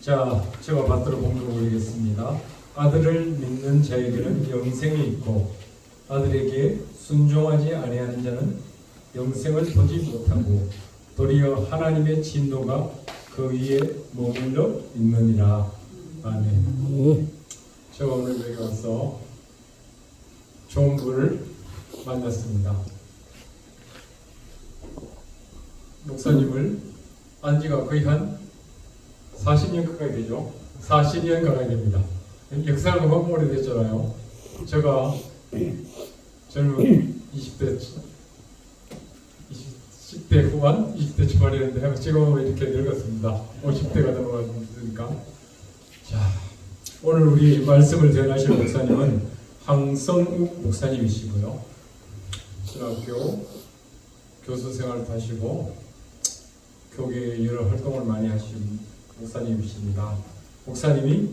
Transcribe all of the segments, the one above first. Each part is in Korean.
자, 제가 받들어 본거 올리겠습니다. 아들을 믿는 자에게는 영생이 있고 아들에게 순종하지 아니하는 자는 영생을 보지 못하고 도리어 하나님의 진노가 그 위에 머물러 있느니라. 아멘. 제가 오늘 여기 와서 좋은 분을 만났습니다. 목사님을 안지가 거의 한 40년 가까이 되죠. 40년 가까이 됩니다. 역사가 너무 오래됐잖아요. 제가 젊은 10대 후반, 20대 초반이었는데 지금 이렇게 늙었습니다. 50대가 넘어갔으니까. 자, 오늘 우리 말씀을 대하실 목사님은 황성욱 목사님이시고요. 신학교 교수 생활도 하시고 교계에 여러 활동을 많이 하신 목사님이십니다. 목사님이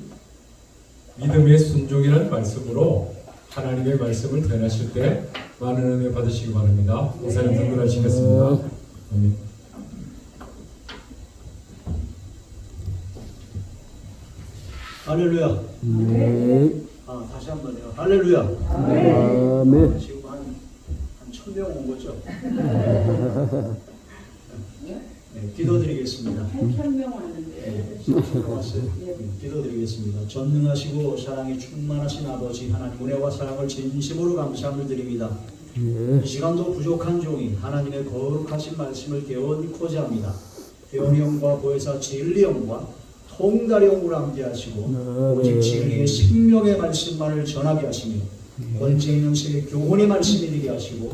믿음의 순종이라는 말씀으로 하나님의 말씀을 전하실 때 많은 은혜 받으시기 바랍니다. 목사님 등문하시겠습니다. 아멘. 할렐루야. 다시 한번요. 할렐루야. 아멘. 지금 한 1000명 온 거죠? 네, 기도드리겠습니다. 8,000명 왔는데. 기도드리겠습니다. 전능하시고 사랑이 충만하신 아버지 하나님, 은혜와 사랑을 진심으로 감사함을 드립니다. 이 시간도 부족한 종이 하나님의 거룩하신 말씀을 개원코자 합니다. 개원의 영과 보혜사 진리 영과 통달의 영으로 함께하시고 오직 진리의 생명의 말씀만을 전하게 하시며 권세 있는 세계 교훈의 말씀이 되게 하시고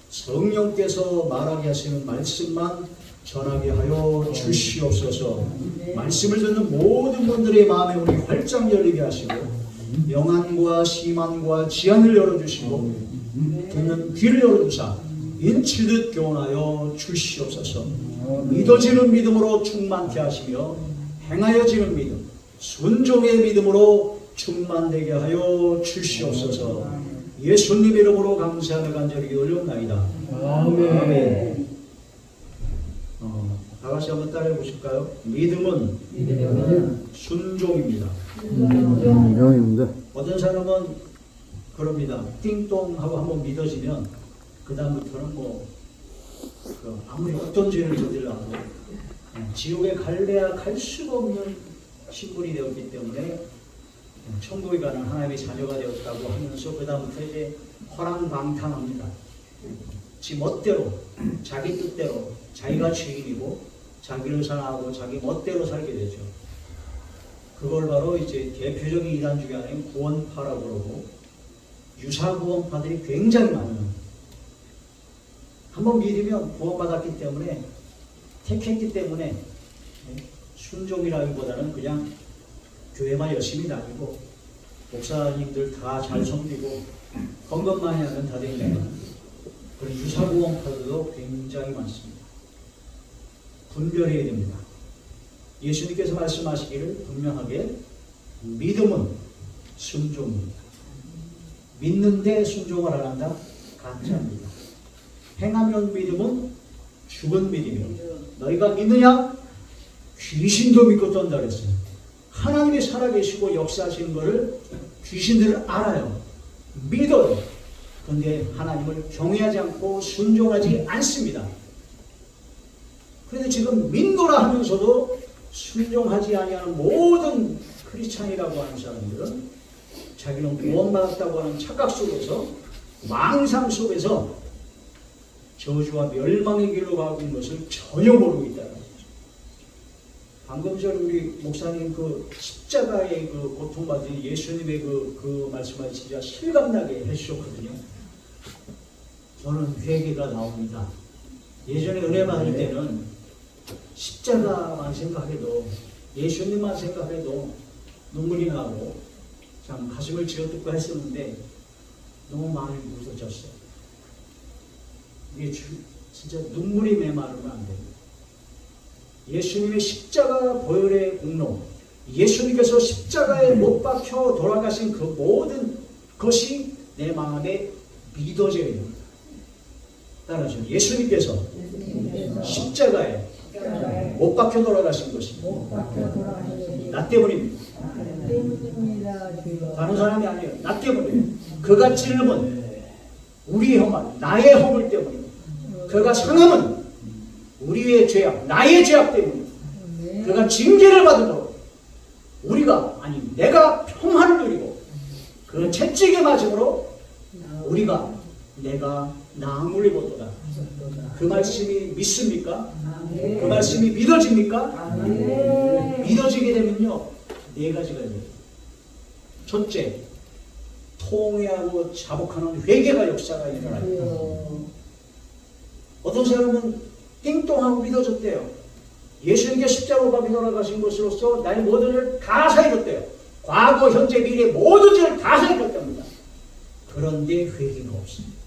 성령께서 말하게 하시는 말씀만 전하게 하여 주시옵소서. 말씀을 듣는 모든 분들의 마음에 우리 활짝 열리게 하시고 영안과 심안과 지안을 열어주시고 듣는 귀를 열어주사 인치듯 교훈하여 주시옵소서. 믿어지는 믿음으로 충만케 하시며 행하여지는 믿음, 순종의 믿음으로 충만되게 하여 주시옵소서. 예수님 이름으로 감사하며 간절히 올려옵나이다. 아멘. 다같이 한번 따라해 보실까요? 믿음은 순종입니다. 순종입니다. 어떤 사람은 그럽니다. 띵동하고 한번 믿어지면 그 다음부터는 아무리 어떤 죄를 저질러도 지옥에 갈래야 갈 수가 없는 신분이 되었기 때문에 천국에 가는 하나님의 자녀가 되었다고 하면서 그 다음부터 이제 허랑방탕합니다. 지 멋대로 자기 뜻대로 자기가 죄인이고 자기를 사랑하고 자기 멋대로 살게 되죠. 그걸 바로 이제 대표적인 이단 중에 하나인 구원파라고 그러고 유사구원파들이 굉장히 많아요. 한번 믿으면 구원받았기 때문에 택했기 때문에 순종이라기보다는 그냥 교회만 열심히 다니고 목사님들 다 잘 섬기고 건것만 하면 다 되는 그런 유사구원파들도 굉장히 많습니다. 분별해야 됩니다. 예수님께서 말씀하시기를 분명하게 믿음은 순종입니다. 믿는데 순종을 안 한다? 가짜입니다. 행하면 믿음은 죽은 믿음이요. 너희가 믿느냐? 귀신도 믿고 떤다 그랬어요. 하나님이 살아계시고 역사하시는 것을 귀신들은 알아요. 믿어요. 그런데 하나님을 경외하지 않고 순종하지 않습니다. 그런데 지금 믿노라 하면서도 순종하지 아니하는 모든 크리스찬이라고 하는 사람들은 자기는 구원받았다고 하는 착각 속에서 망상 속에서 저주와 멸망의 길로 가고 있는 것을 전혀 모르고 있다는 거죠. 방금 전에 우리 목사님 그 십자가의 그 고통받은 예수님의 그 말씀을 진짜 실감나게 해주셨거든요. 저는 회개가 나옵니다. 예전에 은혜 받을 때는 십자가만 생각해도 예수님만 생각해도 눈물이 나고 참 가슴을 쥐어뜯고 했었는데 너무 마음이 무서졌어요. 이게 진짜 눈물이 메마르면 안 됩니다. 예수님의 십자가 보혈의 공로, 예수님께서 십자가에 못 박혀 돌아가신 그 모든 것이 내 마음에 믿어져야 됩니다. 따라하시죠. 예수님께서 십자가에 십자가에 못 박혀 돌아가신 것입니다. 못 박혀 돌아가신 것이 나 때문입니다. 때문입니다. 주여. 다른 사람이 아니에요. 나 때문이에요. 그가 찔름은 우리의 험한 나의 허물 때문입니다. 그가 상함은 우리의 죄악, 나의 죄악 때문입니다. 네. 그가 징계를 받으므로 우리가 아니 내가 평화를 누리고 그 채찍에 맞음으로 우리가 내가 나음을 입었도다. 그 말씀이 믿습니까? 그 말씀이 믿어집니까? 믿어지게 되면요 네 가지가 돼요. 첫째, 통회하고 자복하는 회개가 역사가 일어나요. 어떤 사람은 띵동하고 믿어졌대요. 예수님께 십자가 박혀 돌아가신 것으로서 나의 모든 일을 다 사해줬대요. 과거, 현재, 미래 모든 일을 다 사해줬답니다. 그런데 회개가 없습니다.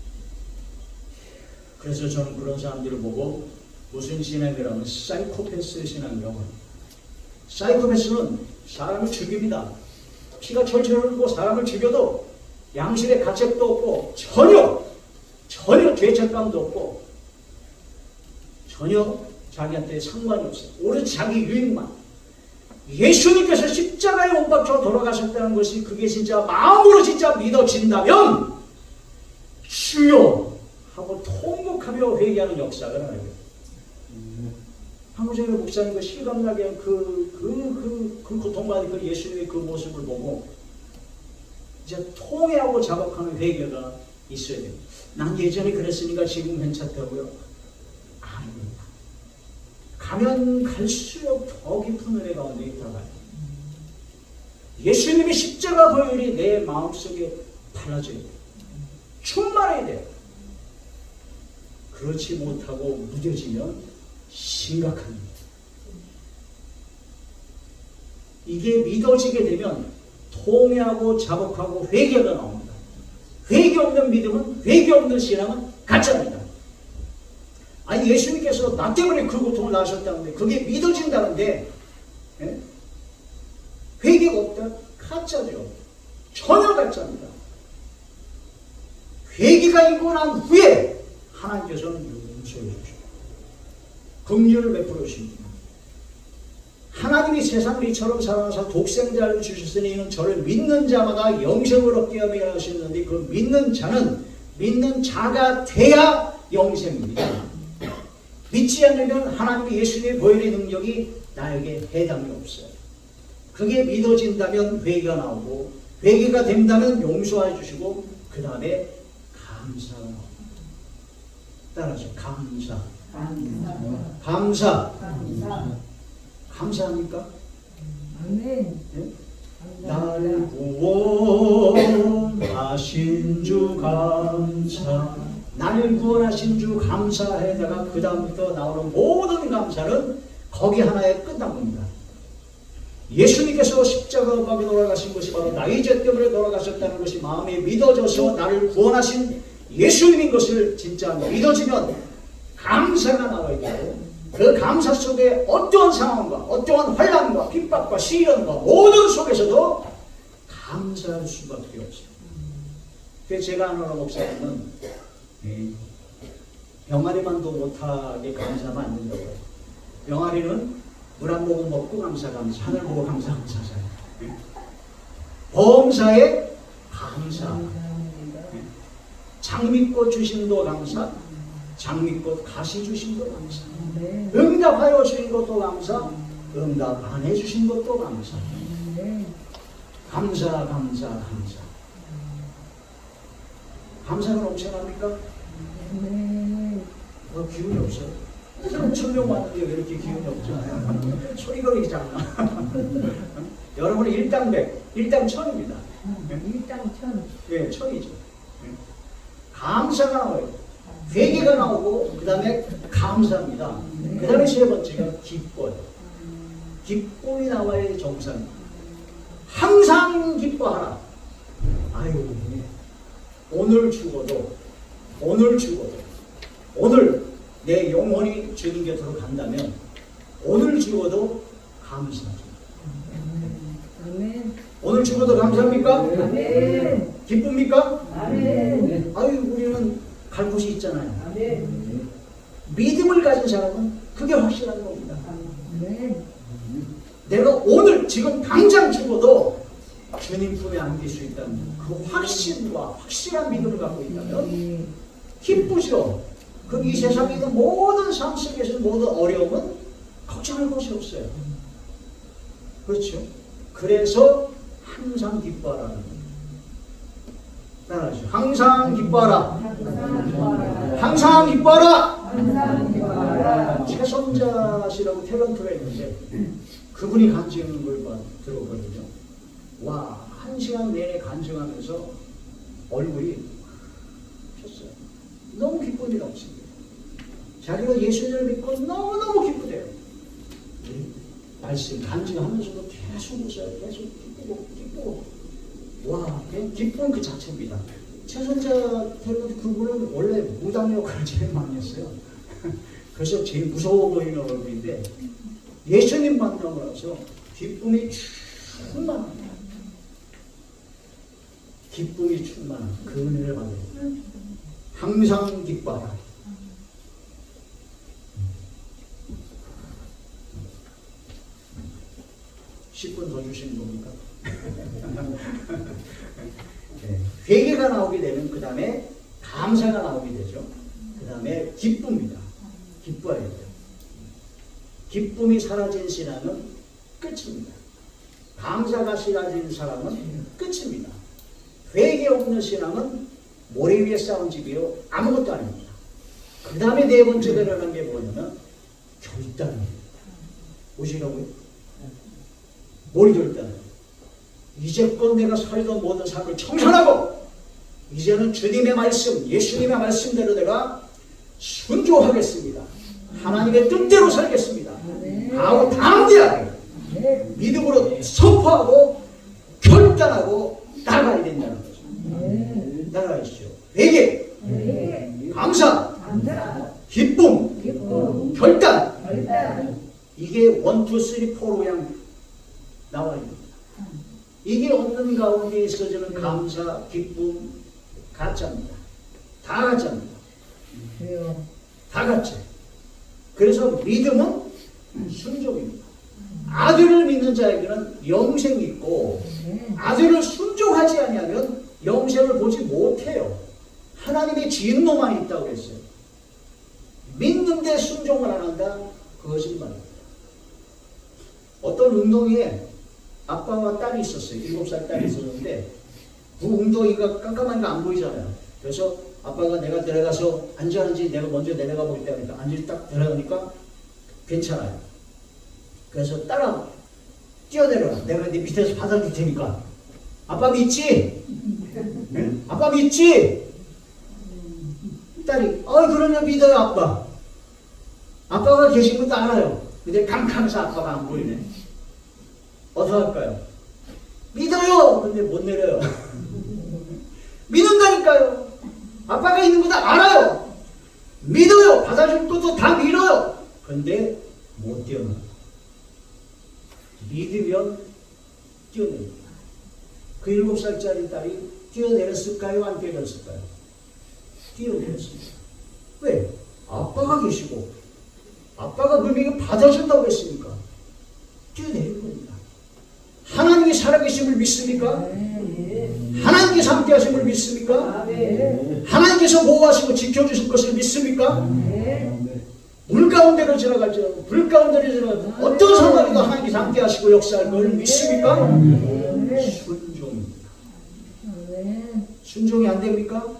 그래서 저는 그런 사람들을 보고 무슨 신앙이라면 사이코패스 신앙이라고 합니다. 사이코패스는 사람을 죽입니다. 피가 철철 흐르고 사람을 죽여도 양심에 가책도 없고 전혀 죄책감도 없고 전혀 자기한테 상관이 없어요. 오로지 자기 유익만. 예수님께서 십자가에 못 박혀 돌아가셨다는 것이 그게 진짜 마음으로 진짜 믿어진다면 주여 하고 통곡하며 회개하는 역사가 나요. 한국 전에 목사님 그 실감나게 그 고통받은 그 예수님의 그 모습을 보고 이제 통회하고 자박하는 회개가 있어야 돼요. 난 예전에 그랬으니까 지금 괜찮다고요? 아닙니다. 가면 갈수록 더 깊은 은혜 가운데 들어가요. 예수님의 십자가 보혈이 내 마음속에 발라져야 돼요. 충만해야 돼요. 그렇지 못하고 무뎌지면 심각합니다. 이게 믿어지게 되면 통회하고 자복하고 회개가 나옵니다. 회개 없는 믿음은, 회개 없는 신앙은 가짜입니다. 아니 예수님께서 나 때문에 그 고통을 나셨다는데 그게 믿어진다는데 예? 회개가 없다? 가짜죠. 전혀 가짜입니다. 회개가 있고 난 후에 하나님께서는 용서해 주십니다. 긍휼을 베풀어 주십니다. 하나님이 세상을 이처럼 사랑하사 독생자를 주셨으니 이는 저를 믿는 자마다 영생을 얻게 하며 하시는데 그 믿는 자는 믿는 자가 돼야 영생입니다. 믿지 않으면 하나님의 예수님의 보혈의 능력이 나에게 해당이 없어요. 그게 믿어진다면 회개가 나오고 회개가 된다면 용서해 주시고 그 다음에 감사가 나옵니다. 따라서 감사. 감사합니까? 아멘. 네? 날 구원하신 주 감사. 나를 구원하신 주 감사에다가 그 다음부터 나오는 모든 감사는 거기 하나에 끝난 겁니다. 예수님께서 십자가 박에 돌아가신 것이 바로 나의 죄 때문에 돌아가셨다는 것이 마음에 믿어져서 나를 구원하신 예수님인 것을 진짜 믿어지면 감사가 나와야 되고 그 감사 속에 어떠한 상황과 어떠한 환난과 핍박과 시련과 모든 속에서도 감사할 수밖에 없어요. 그래서 제가 아는 목사님은 병아리만도 못하게 감사하면 안 된다고 해요. 병아리는 물 한 모금 먹고 감사 하늘 보고 감사하잖아요. 범사에 감사. 장미꽃 주심도 감사. 장미꽃 가시 주심도 감사. 응답하여 주신 것도 감사. 응답 안 해주신 것도 감사. 감사. 감사는 엄청납니까? 기운이 없어요. 3,000명 왔는데 왜 이렇게 기운이 없죠? 소리가 왜 작나? 여러분은 일당백, 일당천입니다. 일당천. 예, 천이죠. 감사가 나와요. 회개가 나오고 그 다음에 감사합니다. 그 다음에 세 번째가 기뻐요. 기쁨이 나와야 정상입니다. 항상 기뻐하라. 아유, 오늘 죽어도 오늘 내 영혼이 주님 곁으로 간다면 오늘 죽어도 감사하죠. 아멘. 오늘 죽어도 감사합니까? 아멘. 기쁩니까? 아멘. 아유, 우리는 갈 곳이 있잖아요. 아멘. 믿음을 가진 사람은 그게 확실한 겁니다. 지금 당장 죽어도 주님 품에 안길 수 있다는 그 확신과 확실한 믿음을 갖고 있다면 기쁘죠. 그 이 세상에 있는 모든 삶 속에서 모든 어려움은 걱정할 것이 없어요. 그렇죠. 그래서 항상 기뻐하라는 거예요. 따라하죠. 항상 기뻐하라. 항상 기뻐하라. 최선자시라고 탤런트가 있는데 그분이 간증하는 걸 들었거든요. 와, 1시간 내내 간증하면서 얼굴이 폈어요. 너무 기쁨이 넘칩니다. 자기가 예수님을 믿고 너무너무 기쁘대요. 말씀 간증하면서도 계속 웃어요. 계속 기쁘고 와, 그냥 기쁨 그 자체입니다. 최선자 탤런트 그분은 원래 무당 역할을 제일 많이 했어요. 그래서 제일 무서워 보이는 얼굴인데 예수님 만나고 나서 기쁨이 충만합니다. 기쁨이 충만한 그 은혜를 받아요. 항상 기뻐하라. (10분) 더 주시는 겁니까? 네. 회개가 나오게 되면 그 다음에 감사가 나오게 되죠. 그 다음에 기쁨입니다. 기뻐야 돼요. 기쁨이 사라진 신앙은 끝입니다. 감사가 사라진 사람은 끝입니다. 회개 없는 신앙은 모래 위에 쌓은 집이요 아무것도 아닙니다. 그 다음에 네 번째로 일어난 게 뭐냐면 결단입니다. 보시라고요? 뭘 결단해요? 이제껏 내가 살던 모든 삶을 청산하고 이제는 주님의 말씀, 예수님의 말씀대로 내가 순종하겠습니다. 하나님의 뜻대로 살겠습니다. 하고 담대하게 믿음으로 선포하고 결단하고 나가야 된다는 거죠. 나가시죠. 회개, 감사, 기쁨, 결단. 이게 1, 2, 3, 4로 그냥 나와야 됩니다. 이게 없는 가운데 있어지는 감사, 기쁨, 가짜입니다. 다 가짜입니다. 다 가짜. 그래서 믿음은 순종입니다. 아들을 믿는 자에게는 영생이 있고 아들을 순종하지 아니하면 영생을 보지 못해요. 하나님의 진노만 있다고 했어요. 믿는데 순종을 안 한다? 거짓말입니다. 어떤 운동회에 아빠와 딸이 있었어요. 7살 딸이 있었는데 그 웅덩이가 깜깜하니까 안 보이잖아요. 그래서 아빠가 내가 내려가서 앉았는지 내가 먼저 내려가 보겠다 하니까 앉을 딱 내려가니까 괜찮아요. 그래서 따라 뛰어내려가. 내가 네 밑에서 받아줄 테니까. 아빠 믿지? 네? 아빠 믿지? 딸이 그러면 믿어요 아빠. 아빠가 계신 것도 알아요. 근데 캄캄해서 아빠가 안 보이네. 어떡할까요? 믿어요! 근데 못 내려요. 믿는다니까요. 아빠가 있는 거 다 알아요. 믿어요. 받아줄 것도 다 믿어요. 근데 못 뛰어나. 믿으면 뛰어내립니다. 그 7살짜리 딸이 뛰어내렸을까요? 안 뛰어내렸을까요? 뛰어내렸습니다. 왜? 아빠가 계시고 아빠가 그에게 받아준다고 했으니까 뛰어내린 겁니다. 하나님이 살아계심을 믿습니까? 하나님께서 함께 하심을 믿습니까? 하나님께서 보호하시고 지켜주실 것을 믿습니까? 물 가운데로 지나갈지라도 불 가운데로 지나갈지라도 어떤 상황에도 하나님께서 함께 하시고 역사할 것을 믿습니까? 순종입니다. 순종이 안 됩니까?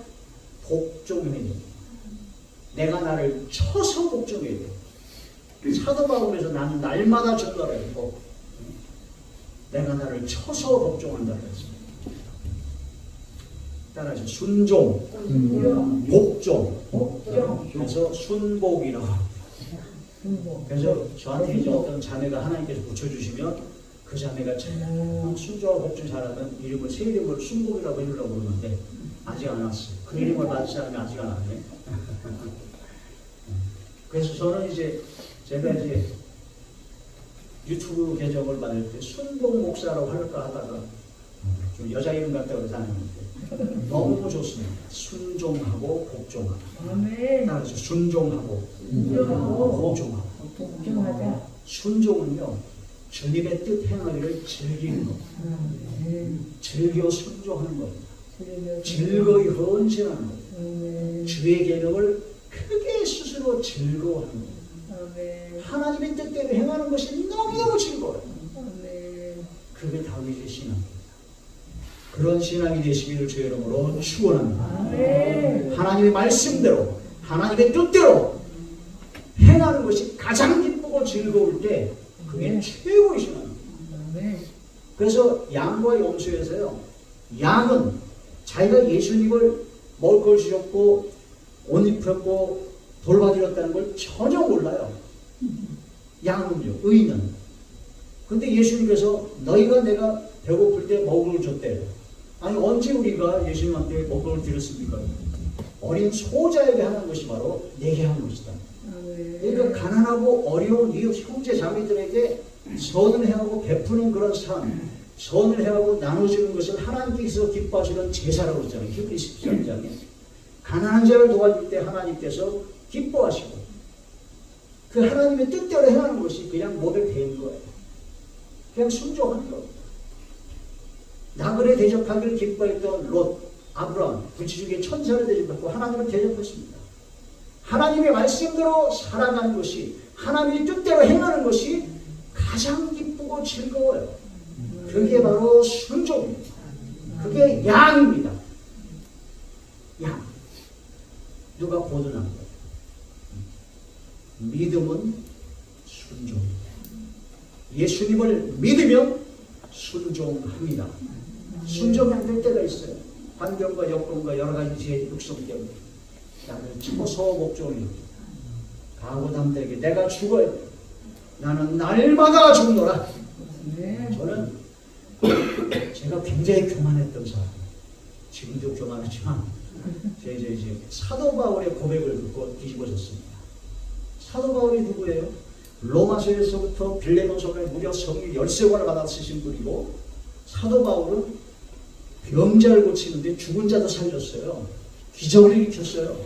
복종해야 됩니다. 내가 나를 쳐서 복종해야 돼요. 사도 바울에서 나는 날마다 전달해요. 내가 나를 쳐서 복종한다고 했습니다. 따라서 순종, 복종. 그래서 순복이라고 합니다. 그래서 저한테 이제 어떤 자매가 하나님께서 붙여주시면 그 자매가 참 순종하고 복종 잘하면 이름을 새 이름을 순복이라고 해주려고 그러는데 아직 안 왔어요. 그 이름을 받은 사람이 아직 안 왔네. 그래서 저는 이제 제가 이제 유튜브 계정을 만들 때 순복 목사라고 할까 하다가 좀 여자 이름 같다고 그래서 안 했는데 너무 좋습니다. 순종하고 복종하고. 따라서 순종하고 복종하고. 복종하자. 순종은요 주님의 뜻 행하기를 즐기는 것, 즐겨 순종하는 것, 즐거이 헌신하는 것, 주의 계명을 크게 스스로 즐거워하는 것, 하나님의 뜻대로 행하는 것이 너무너무 즐거워요. 그게 다윗의 신앙입니다. 그런 신앙이 되시기를 주의 이름으로 축원합니다. 하나님의 말씀대로 하나님의 뜻대로 행하는 것이 가장 기쁘고 즐거울 때 그게 최고의 신앙입니다. 그래서 양과 염소에서요, 양은 자기가 예수님을 먹을 걸 주셨고 옷 입혔고 돌봐드렸다는 걸 전혀 몰라요. 양은요, 의인은. 근데 예수님께서 너희가 내가 배고플 때 먹을 걸 줬대. 아니 언제 우리가 예수님한테 먹을 걸 드렸습니까? 어린 소자에게 하는 것이 바로 내게 하는 것이다. 그러니까 가난하고 어려운 이 형제 자매들에게 선을 행하고 베푸는 그런 삶, 선을 행하고 나눠주는 것을 하나님께서 기뻐하시는 제사라고 했잖아요. 히브리서 13장에. 가난한 자를 도와줄 때 하나님께서 기뻐하시고 그 하나님의 뜻대로 행하는 것이 그냥 몸에 배인 거예요. 그냥 순종하는 겁니다. 나그네 대접하기를 기뻐했던 롯, 아브라함, 부지중에 천사를 대접했고 하나님을 대접했습니다. 하나님의 말씀대로 살아가는 것이, 하나님의 뜻대로 행하는 것이 가장 기쁘고 즐거워요. 그게 바로 순종입니다. 그게 양입니다. 양. 누가 보존합니다. 믿음은 순종입니다. 예수님을 믿으면 순종합니다. 순종이 안 될 때가 있어요. 환경과 여건과 여러 가지 제 육성 때문에 나를 초소 목종이 가고담들에게 내가 죽어야 돼. 나는 날마다 죽노라. 저는 제가 굉장히 교만했던 사람, 지금도 교만하지만 이제 사도 바울의 고백을 듣고 뒤집어졌습니다. 사도 바울이 누구예요? 로마서에서부터 빌레몬서까지 무려 성령 13권을 받아 쓰신 분이고, 사도 바울은 병자를 고치는데 죽은 자도 살렸어요. 기적을 일으켰어요.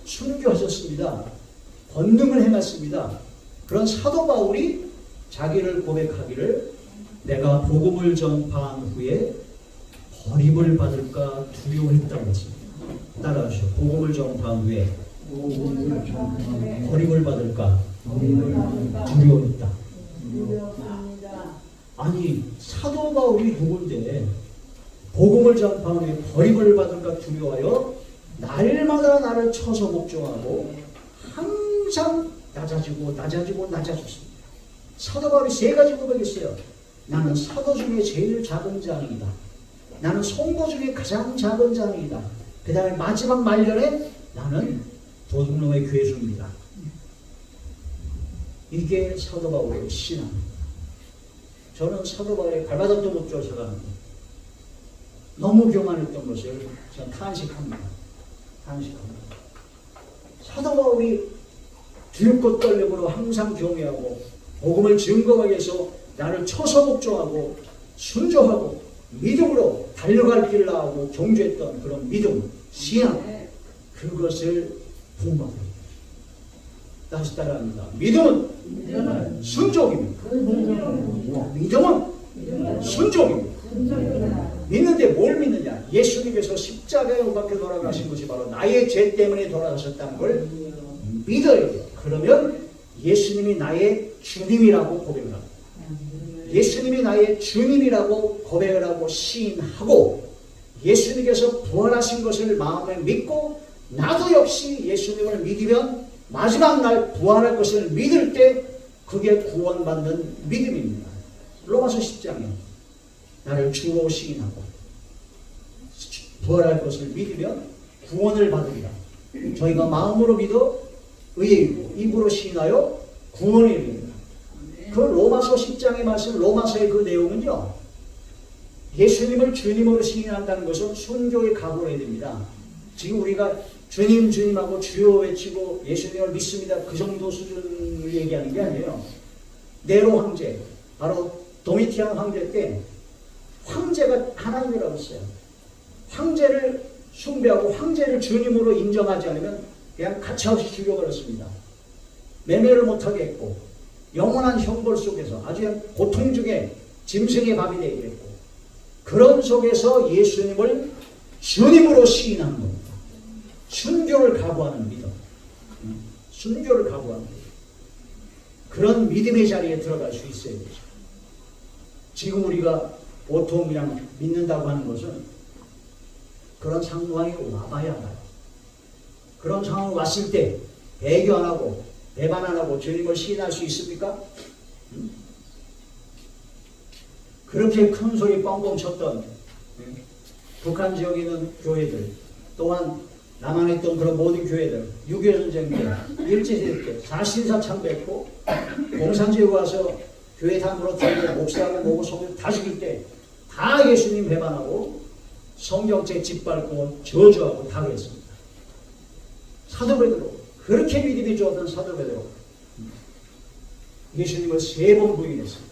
순교하셨습니다. 권능을 행했습니다. 그런 사도 바울이 자기를 고백하기를 내가 복음을 전파한 후에 버림을 받을까 두려워했다고 했습니다. 따라하시오. 복음을 전파한 후에 버림을 받을까 두려워했다. 아니 사도 바울이 누군데 복음을 전파한 후에 버림을 받을까 두려워하여 날마다 나를 쳐서 목종하고 항상 낮아졌습니다. 사도 바울이 3가지 고백했어요. 나는 사도 중에 제일 작은 자이다. 나는 성도 중에 가장 작은 자이다. 그 다음에 마지막 말년에 나는 도둑놈의 괴수입니다. 이게 사도 바울의 신앙입니다. 저는 사도 바울의 발바닥도 못 쫓아가는데 너무 교만했던 것을 저는 탄식합니다. 사도 바울이 들고 떨림으로 항상 경외하고 복음을 증거하기 위해서 나를 쳐서 복종하고 순종하고 믿음으로 달려갈 길을 나오고 경주했던 그런 믿음, 신앙, 그것을 본받습니다. 다시 따라합니다. 믿음은 순종입니다. 믿음은 순종입니다. 믿는데 뭘 믿느냐? 예수님께서 십자가에 못 박혀 돌아가신 것이 바로 나의 죄 때문에 돌아가셨다는 걸 믿어야 돼요. 그러면 예수님이 나의 주님이라고 고백을 합니다. 예수님이 나의 주님이라고 고백을 하고 시인하고 예수님께서 부활하신 것을 마음에 믿고 나도 역시 예수님을 믿으면 마지막 날 부활할 것을 믿을 때 그게 구원받는 믿음입니다. 로마서 10장에 나를 주로 시인하고 부활할 것을 믿으면 구원을 받으리라. 저희가 마음으로 믿어 의에 이르고 입으로 시인하여 구원에 이릅니다. 그 로마서 10장의 말씀, 로마서의 그 내용은요, 예수님을 주님으로 시인한다는 것은 순교의 각오를 해야 됩니다. 지금 우리가 주님하고 주여 외치고 예수님을 믿습니다, 그 정도 수준을 얘기하는 게 아니에요. 네로 황제, 바로 도미티안 황제 때 황제가 하나님이라고 했어요. 황제를 숭배하고 황제를 주님으로 인정하지 않으면 그냥 가차없이 죽여버렸습니다. 매매를 못하게 했고 영원한 형벌 속에서 아주 고통 중에 짐승의 밥이 되게 했고, 그런 속에서 예수님을 주님으로 시인하는 겁니다. 순교를 각오하는 믿음, 순교를 각오하는 믿음. 그런 믿음의 자리에 들어갈 수 있어야 되죠. 지금 우리가 보통 그냥 믿는다고 하는 것은 그런 상황이 와봐야 알아요. 그런 상황이 왔을 때 배교 안 하고 배반 안 하고 주님을 시인할 수 있습니까? 그렇게 큰 소리 뻥뻥 쳤던 북한 지역에 있는 교회들, 또한 남한에 있던 그런 모든 교회들, 6.25 전쟁 때, 일제시대 때 사신사 창배했고, 공산주의 와서 교회 다 무너뜨리고 목사하고 뭐고 성경 다 죽일 때 다 예수님 배반하고 성경책 짓밟고 저주하고 다 그랬습니다. 사도 베드로, 그렇게 믿음이 좋았던 사도 베드로 예수님을 3번 부인했습니다.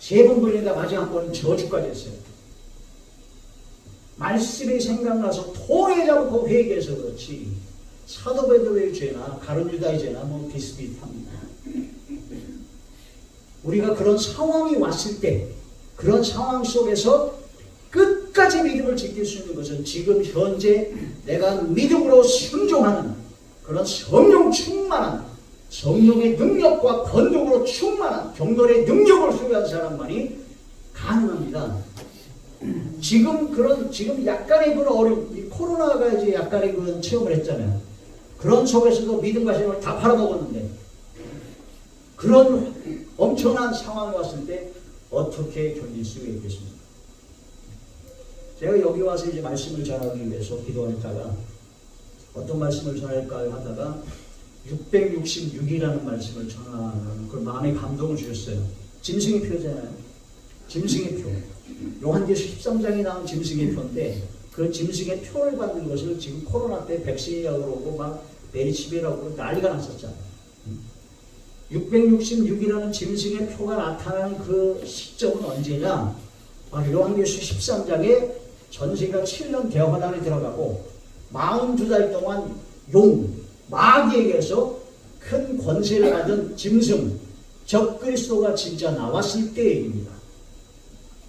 3번 부인에다 마지막 번은 저주까지 했어요. 말씀이 생각나서 통에 잡고 회개해서 그렇지 사도 베드로의 죄나 가룟 유다의 죄나 뭐 비슷비슷합니다. 우리가 그런 상황이 왔을 때, 그런 상황 속에서 끝까지 믿음을 지킬 수 있는 것은 지금 현재 내가 믿음으로 순종하는 그런 성령 충만한, 성령의 능력과 권능으로 충만한 경건의 능력을 소유한 사람만이 가능합니다. 지금 약간의 그런 어려움, 이 코로나가 이제 약간의 그런 체험을 했잖아요. 그런 속에서도 믿음과 신앙을 다 팔아먹었는데, 그런 엄청난 상황이 왔을 때 어떻게 견딜 수가 있겠습니까? 제가 여기 와서 이제 말씀을 전하기 위해서 기도했다가 어떤 말씀을 전할까 하다가 666이라는 말씀을 전하는 그 마음에 감동을 주셨어요. 짐승의 표잖아요. 짐승의 표. 요한계시록 13장에 나온 짐승의 표인데, 그 짐승의 표를 받는 것을 지금 코로나 때 백신이라고 그러고 막 메리치비라고 그러고 난리가 났었잖아요. 666이라는 짐승의 표가 나타나는 그 시점은 언제냐? 바로 요한계시록 13장에 전 세계가 7년 대환란에 들어가고 42달 동안 마귀에게서 큰 권세를 받은 짐승 적그리스도가 진짜 나왔을 때 얘기입니다.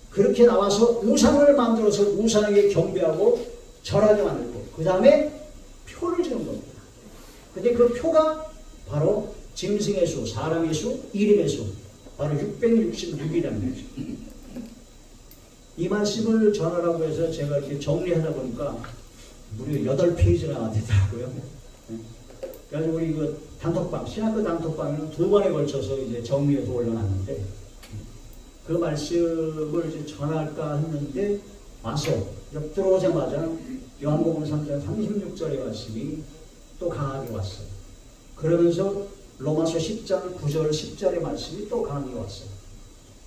그렇게 나와서 우상을 만들어서 우상에게 경배하고 절하게 만들고 그 다음에 표를 주는 겁니다. 근데 그 표가 바로 짐승의 수, 사람의 수, 이름의 수, 바로 666이라는 거죠. 이 말씀을 전하라고 해서 제가 이렇게 정리하다 보니까 무려 8페이지나 되더라고요. 그래서 우리 그 단톡방, 신학교 단톡방에는 2번에 걸쳐서 이제 정리해서 올려놨는데, 그 말씀을 이제 전할까 했는데 와서 옆 들어오자마자 요한복음 3장 36절의 말씀이 또 강하게 왔어요. 그러면서 로마서 10장 9절 10절의 말씀이 또 강하게 왔어요.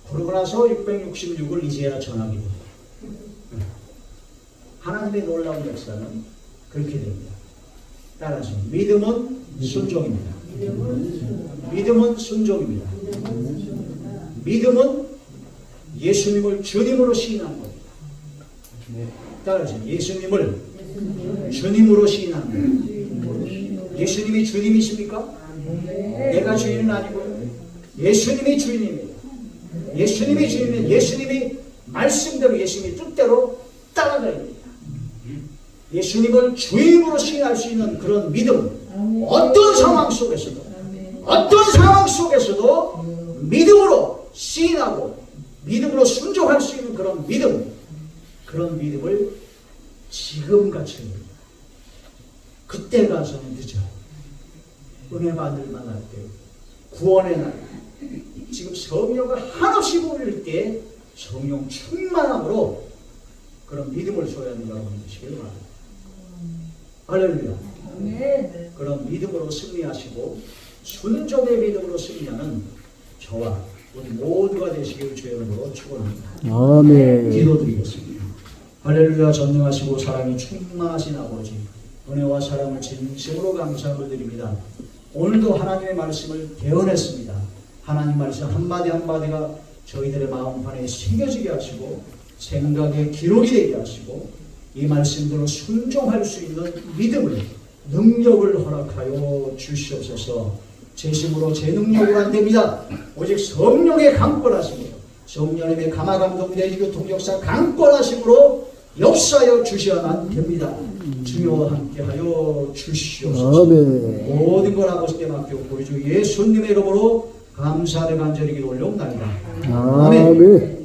그러고 나서 666을 이제야 전하게 됩니다. 하나님의 놀라운 역사는 그렇게 됩니다. 따라서 믿음은 순종입니다. 믿음은 순종입니다. 믿음은 예수님을 주님으로 시인하는 겁니다. 따라서 예수님을 주님으로 시인하는 겁니다. 예수님이 주님이십니까? 내가 주인은 아니고요. 예수님이 주인입니다. 예수님이 주인은 예수님이 말씀대로, 예수님이 뜻대로 따라가야 됩니다. 예수님을 주인으로 시인할 수 있는 그런 믿음, 어떤 상황 속에서도 믿음으로 시인하고 믿음으로 순종할 수 있는 그런 믿음, 그런 믿음을 지금 갖춰야 됩니다. 그때 가서는 늦어요. 은혜 받을 만할 때, 구원의 날, 지금 성령을 한없이 부릴 때 성령 충만함으로 그런 믿음을 소유하는 여러분 되시길 바랍니다. 할렐루야. 아멘. 그런 믿음으로 승리하시고 순종의 믿음으로 승리하는 저와 우리 모두가 되시길 주의 이름으로 축원합니다. 아멘. 기도드리겠습니다. 할렐루야. 전능하시고 사랑이 충만하신 아버지, 은혜와 사랑을 진심으로 감사함을 드립니다. 오늘도 하나님의 말씀을 대언했습니다. 하나님 말씀 한마디 한마디가 저희들의 마음판에 새겨지게 하시고 생각의 기록이 되게 하시고 이 말씀대로 순종할 수 있는 믿음을, 능력을 허락하여 주시옵소서. 제 힘으로 제 능력으로 안 됩니다. 오직 성령의 강권하심으로 성령님의 감화감동 내지고 동역사 강권하심으로 역사하여 주셔야만 됩니다. 주여 함께하여 주시옵소서. 아멘. 모든 걸 아버지께 맡겼고 우리 주 예수님의 이름으로 감사를 간절히 기도 올려옵나이다. 아멘.